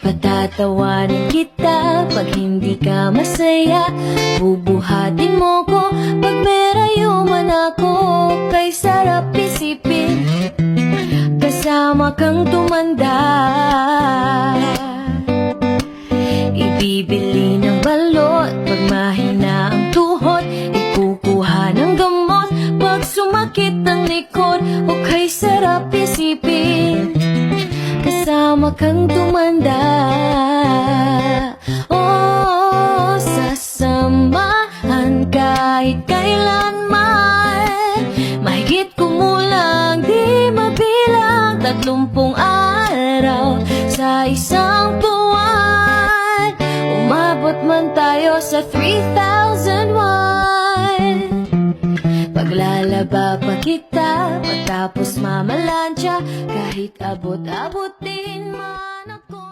Patatawanin kita pag hindi ka masaya. Bubuhatin mo ko pag merayuman ako. Kay sarap isipin kasama kang tumanda. Ibibili ng balot pag mahina ang tuhod. Ikukuha ng gamot pag sumakit ang likod. O kay sarap isipin kasama kang tumanda. Oh, sasamahan kahit kailanman. Mahigit kumulang di mabilang 30 araw sa isang buwan. Umabot man tayo sa 3,001. Paglalaba pa kita matapos mamalansya. Kahit abot-abotin man ako.